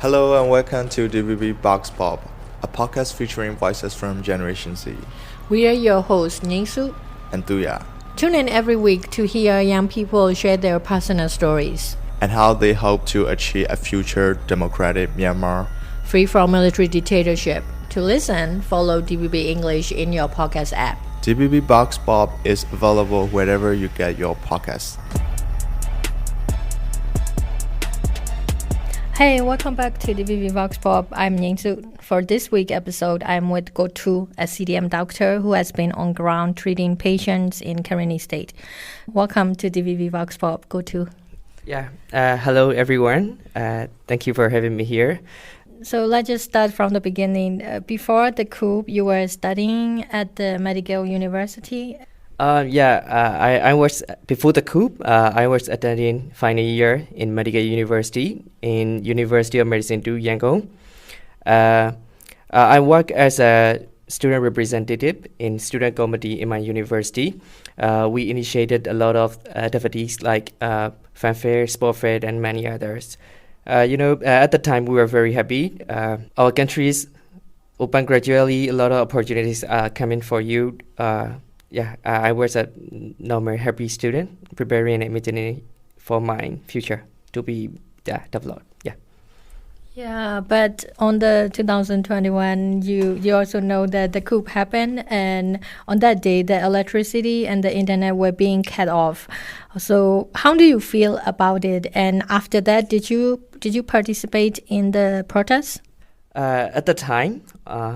Hello and welcome to DVB Box Pop, a podcast featuring voices from Generation Z We are your hosts, Ningsu. and Duya, Tune in every week to hear young people share their personal stories, and how they hope to achieve a future democratic Myanmar. free from military dictatorship. To listen, follow DVB English in your podcast app. DVB Box Pop is available wherever you get your podcasts. Hey, welcome back to DVB Vox Pop. I'm Yingsu. For this week episode, I'm with Htoo, a CDM doctor who has been on ground treating patients in Karenni State. Welcome to DVB Vox Pop, Htoo. Yeah. Hello, everyone. Thank you for having me here. So let's just start from the beginning. Before the coup, you were studying at the Medical University. I was before the coup. I was attending final year in Medical University in University of Medicine to Yangon. I work as a student representative in student committee in my university. We initiated a lot of activities like fanfare, sport fair, and many others. At the time we were very happy. Our countries open gradually. A lot of opportunities are coming for you. I was a normal happy student, preparing and imagining for my future to be developed. Yeah, but on the 2021, you also know that the coup happened, and on that day, the electricity and the internet were being cut off. So, how do you feel about it? And after that, did you participate in the protests? At the time,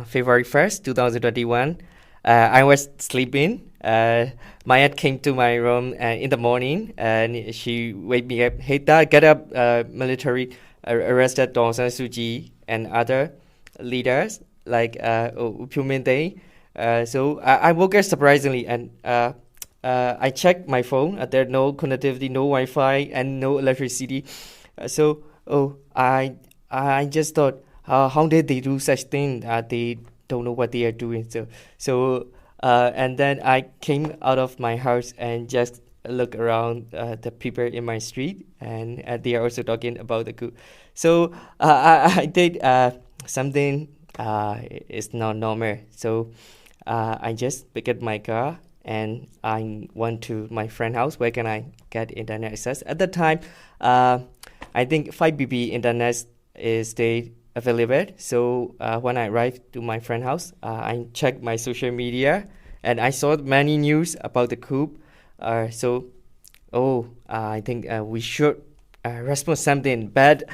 February 1st, 2021, I was sleeping. My aunt came to my room in the morning and she wake me up. Hey, Dad, get up. Military arrested Aung San Suu Kyi and other leaders like Phyu Minh Day. So I woke up surprisingly and I checked my phone. There's no connectivity, no Wi-Fi, and no electricity. I just thought, how did they do such thing? They don't know what they are doing. And then I came out of my house and just look around the people in my street, and they are also talking about the coup. So I did something is not normal. So I just picked up my car and I went to my friend's house. Where can I get internet access? At the time, I think 5BB internet is available. So when I arrived to my friend's house, I checked my social media and I saw many news about the coup. I think we should respond something. But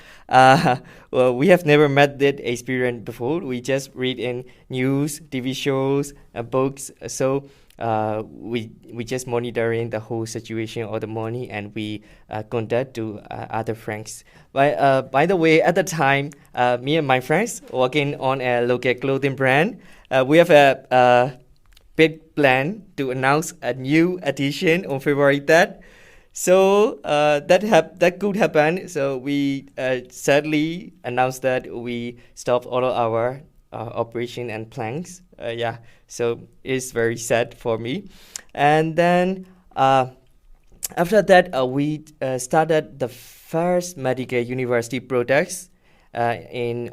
we have never met that experience before. We just read in news, TV shows, books. So we just monitoring the whole situation all the morning, and we contact to other friends. By the way, at the time, me and my friends working on a local clothing brand, we have a big plan to announce a new edition on February 3rd. So that could happen. So we sadly announced that we stopped all of our operation and plans. So it's very sad for me. And then after that, we started the first medical university projects in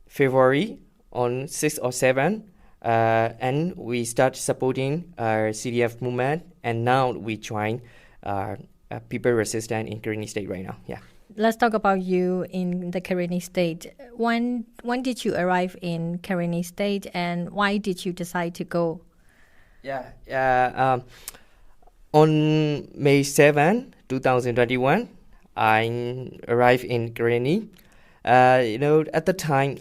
February on 6th or 7th. And we start supporting our CDF movement, and now we join people resistance in Karenni State right now. Yeah. Let's talk about you in the Karenni State. When did you arrive in Karenni State, and why did you decide to go? On May 7, 2021, I arrived in Karenni. At the time,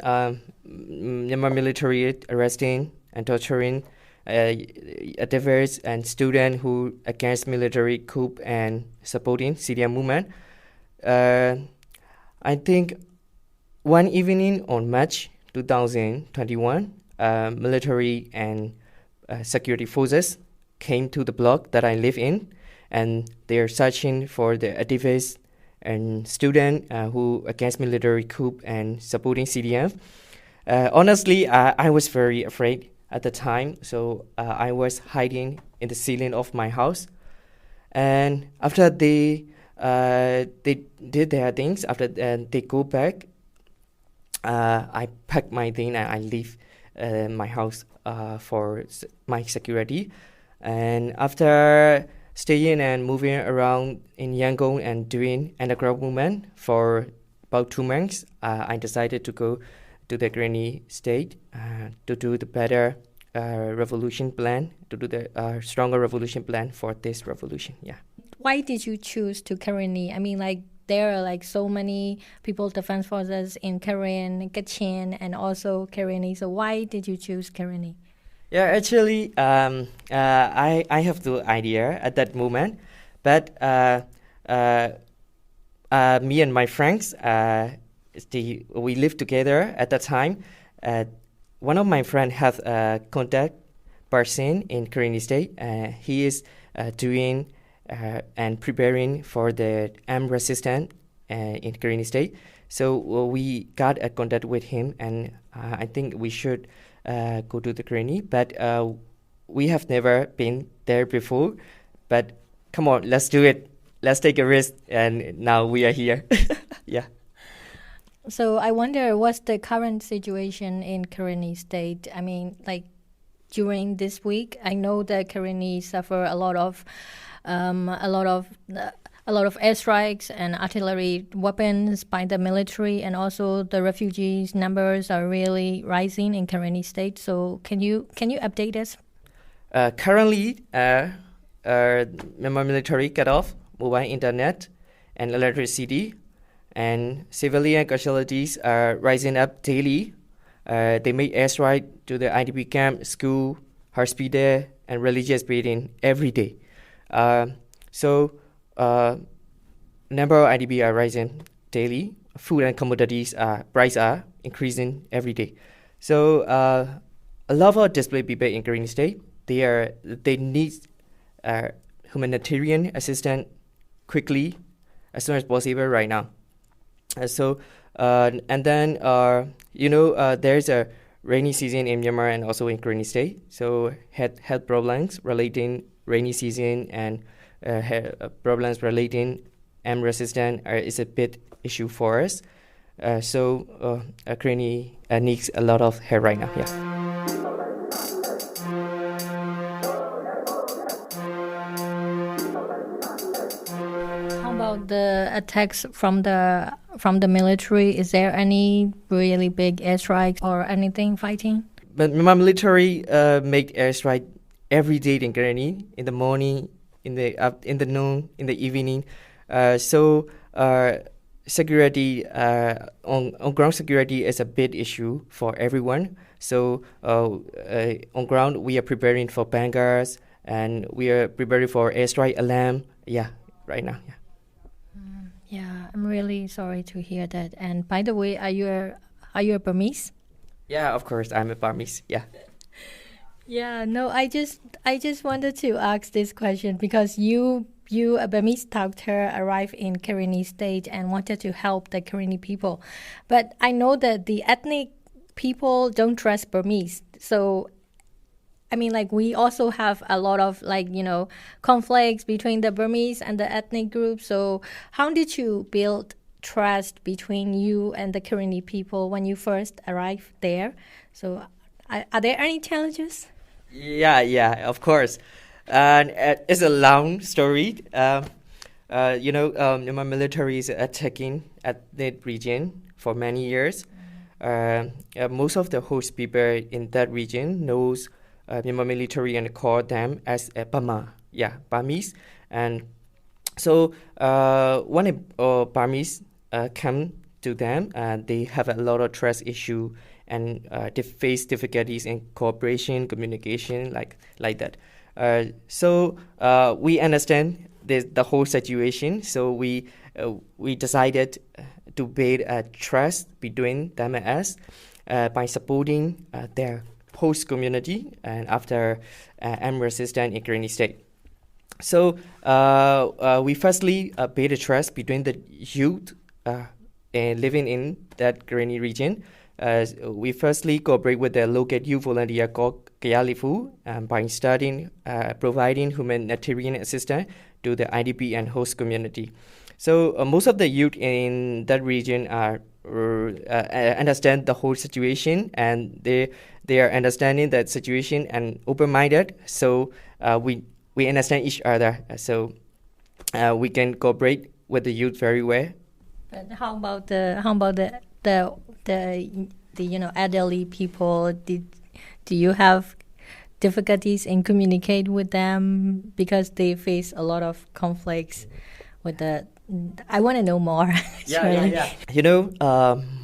Myanmar military arresting and torturing activists and students who against military coup and supporting CDM movement. I think one evening on March 2021, military and security forces came to the block that I live in, and they are searching for the activists and students who against military coup and supporting CDM. Honestly, I was very afraid at the time, so I was hiding in the ceiling of my house. And after they did their things, after they go back, I pack my thing and I leave my house for my security. And after staying and moving around in Yangon and doing underground movement for about 2 months, I decided to go to the Karenni state to do the better revolution plan, to do the stronger revolution plan for this revolution. Yeah. Why did you choose to Karenni? I mean, like there are like so many People's Defense Forces in Karen, Kachin, and also Karenni. So why did you choose Karenni? Yeah, actually, I have the idea at that moment, but me and my friends, we lived together at that time. One of my friends has a contact person in Karenni State. He is doing and preparing for the armed resistance in Karenni State. So we got a contact with him, and I think we should go to the Karenni. But we have never been there before. But come on, let's do it. Let's take a risk, and now we are here. Yeah. So I wonder, what's the current situation in Karenni State? I mean, like during this week, I know that Karenni suffer a lot of airstrikes and artillery weapons by the military, and also the refugees numbers are really rising in Karenni State. So can you update us? Currently, Myanmar military cut off mobile internet and electricity, and civilian casualties are rising up daily. They make airstrike to the IDP camp, school, hospital, and religious building every day. So number of IDP are rising daily. Food and commodities price are increasing every day. So a lot of displaced people in Karenni State, they need humanitarian assistance quickly, as soon as possible right now. And then there's a rainy season in Myanmar and also in Karenni State. So health problems relating rainy season and problems relating armed resistance is a big issue for us. So Karenni needs a lot of help right now. Yeah. How about the attacks from the military? Is there any really big airstrikes or anything fighting? But Myanmar military make airstrike every day in Karenni, in the morning, in the noon, in the evening. So security on ground security is a big issue for everyone. So on ground we are preparing for bangers and we are preparing for airstrike alarm. Yeah, right now. Yeah. Yeah, I'm really sorry to hear that. And by the way, are you a Burmese? Yeah, of course, I'm a Burmese. Yeah. Yeah, no, I just wanted to ask this question because you a Burmese doctor arrived in Karenni State and wanted to help the Karenni people. But I know that the ethnic people don't trust Burmese. So I mean, like, we also have a lot of, conflicts between the Burmese and the ethnic groups. So how did you build trust between you and the Karenni people when you first arrived there? So are there any challenges? Yeah, of course. And it's a long story. Myanmar military is attacking at that region for many years. Most of the host people in that region knows Myanmar military and call them as Burma, Burmese. And so when Burmese come to them, they have a lot of trust issue and they face difficulties in cooperation, communication, like that. So we understand the whole situation. So we decided to build a trust between them and us by supporting their host community and after armed resistance in Karenni State. So we firstly build a trust between the youth living in that Karenni region. We firstly cooperate with the local youth volunteer called Kayalifu by starting providing humanitarian assistance to the IDP and host community. So most of the youth in that region are understand the whole situation, and they are understanding that situation and open-minded. So we understand each other. So we can cooperate with the youth very well. But how about the elderly people? Do you have difficulties in communicate with them because they face a lot of conflicts with the? I want to know more.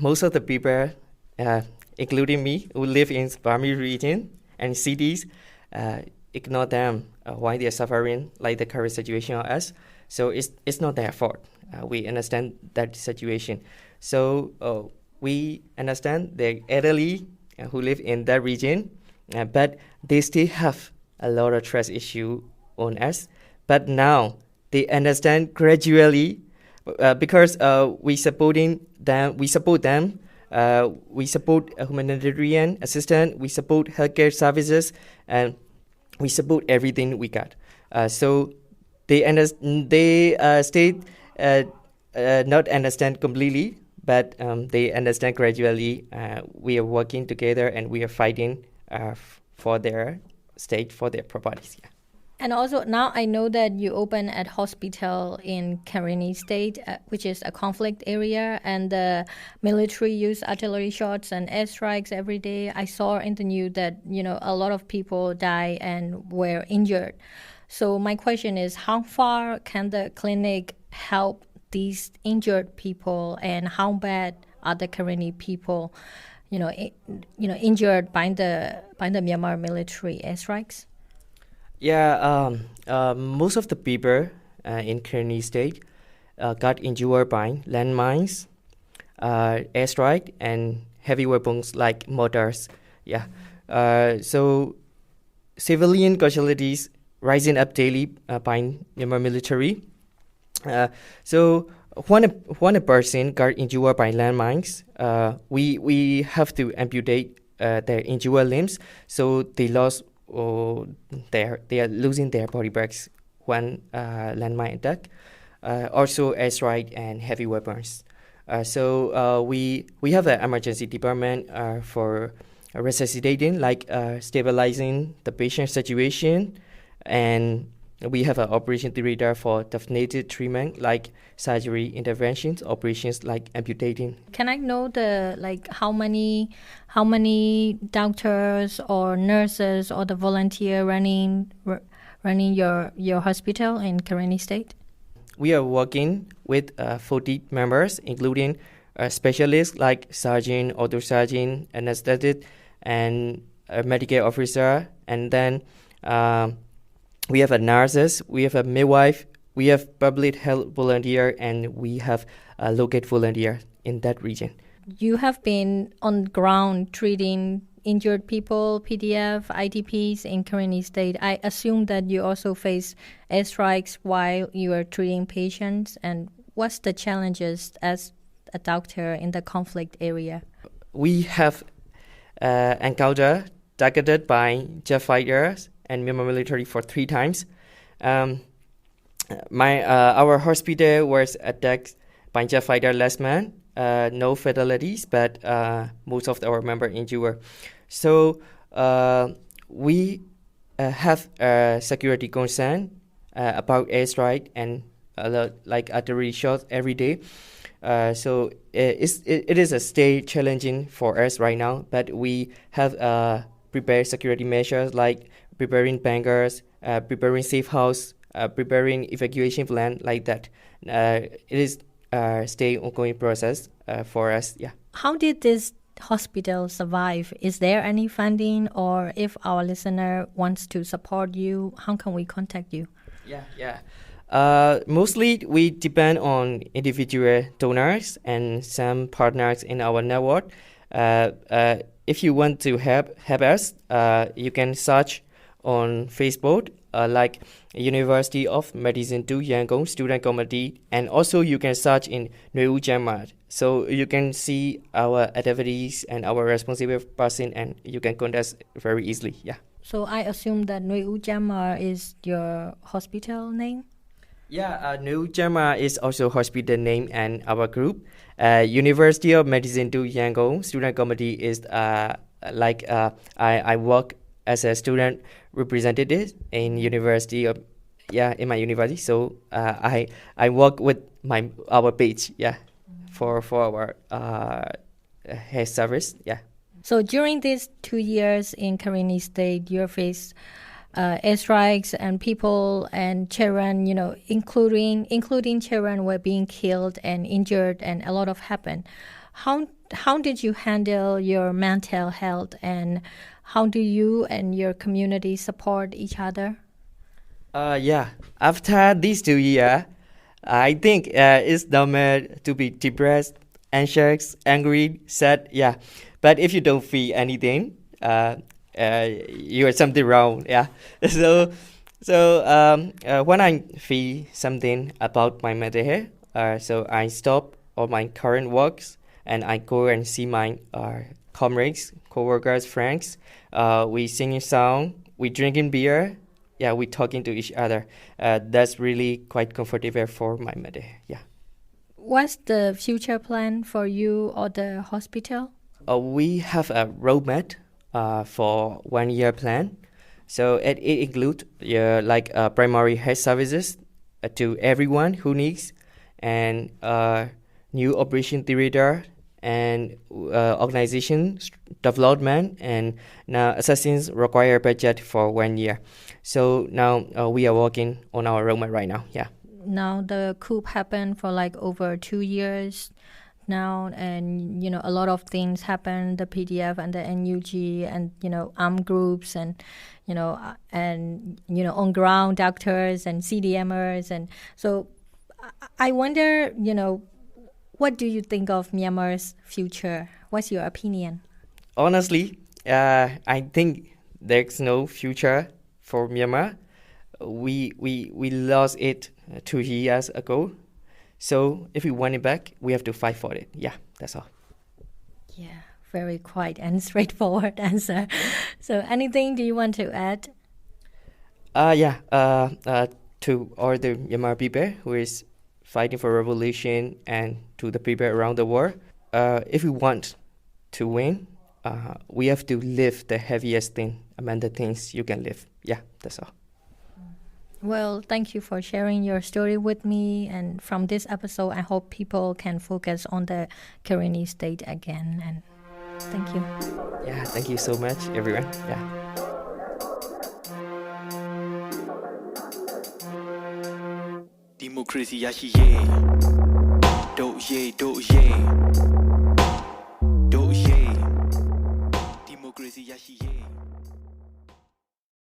Most of the people, including me, who live in Burmese region and cities, ignore them why they are suffering like the current situation of us. So it's not their fault. We understand that situation. So we understand the elderly who live in that region, but they still have a lot of trust issue on us. But now they understand gradually because we support them. We support humanitarian assistance. We support healthcare services, and we support everything we got. So they stay not understand completely, but they understand gradually. We are working together and we are fighting for their state, for their properties. Yeah. And also now I know that you open at hospital in Karenni state, which is a conflict area, and the military use artillery shots and airstrikes every day. I saw in the news that a lot of people die and were injured. So my question is, how far can the clinic help these injured people, and how bad are the Karenni people, injured by the Myanmar military airstrikes? Yeah, most of the people in Karenni state got injured by landmines, airstrike, and heavy weapons like mortars. Yeah, so civilian casualties rising up daily by Myanmar military. So when a person got injured by landmines, we have to amputate their injured limbs. So they lost. They are losing their body parts when landmine attack. Also airstrike and heavy weapons. So we have an emergency department for resuscitating, like stabilizing the patient situation, and we have an operation theater for designated treatment like surgery interventions, operations like amputating. Can I know how many doctors or nurses or the volunteer running your hospital in Karenni state? We are working with 40 members, including specialists like surgeon, auto surgeon, anesthetist, and a medical officer, and then we have a nurses, we have a midwife, we have public health volunteer, and we have a local volunteer in that region. You have been on ground treating injured people, PDF, IDPs in Karenni state. I assume that you also face airstrikes while you are treating patients. And what's the challenges as a doctor in the conflict area? We have encountered targeted by jet fighters and Myanmar military for 3 times. Our hospital was attacked by jet fighter last month. No fatalities, but most of our members injured. So we have a security concern about airstrike and like artillery shots every day. So it is a state challenging for us right now, but we have prepared security measures like preparing bunkers, preparing safe house, preparing evacuation plan like that. It is stay ongoing process for us. Yeah. How did this hospital survive? Is there any funding, or if our listener wants to support you, how can we contact you? Yeah. Mostly we depend on individual donors and some partners in our network. If you want to help us, you can search on Facebook like University of Medicine 2 Yangon Student Committee, and also you can search in Neu Jamar. So you can see our activities and our responsible person, and you can contact us very easily. Yeah. So I assume that Neu Jamar is your hospital name? Yeah, New Burma is also hospital name and our group. University of Medicine to Yangon student committee is I work as a student representative in university of in my university. So I work with our page for our health service. So during these 2 years in Karenni State, you faced airstrikes and people and children, including children were being killed and injured, and a lot of happened. How did you handle your mental health, and how do you and your community support each other? After these 2 years, I think it's normal to be depressed, anxious, angry, sad. But if you don't feel anything, you are something wrong. So when I feel something about my mental health, so I stop all my current works and I go and see my comrades, co-workers, friends. We sing a song, we drinking beer. We talking to each other. That's really quite comfortable for my mental health. What's the future plan for you or the hospital? We have a roadmap for 1 year plan. So it includes primary health services to everyone who needs, and new operation theater and organization development, and now assessments require budget for 1 year. So now we are working on our roadmap right now. Now the coup happened for over 2 years now, and a lot of things happened, the PDF and the NUG and armed groups and on ground doctors and CDMers, and so I wonder, what do you think of Myanmar's future? What's your opinion? Honestly, I think there's no future for Myanmar. We lost it 2 years ago. So if we want it back, we have to fight for it. That's all. Very quiet and straightforward answer. So anything do you want to add? To all the Myanmar people who is fighting for revolution, and to the people around the world, if we want to win, we have to live the heaviest thing among the things you can live. That's all. Well, thank you for sharing your story with me. And from this episode, I hope people can focus on the Karenni State again. And thank you. Thank you so much, everyone. Democracy yashi ye, do ye, democracy yashi ye.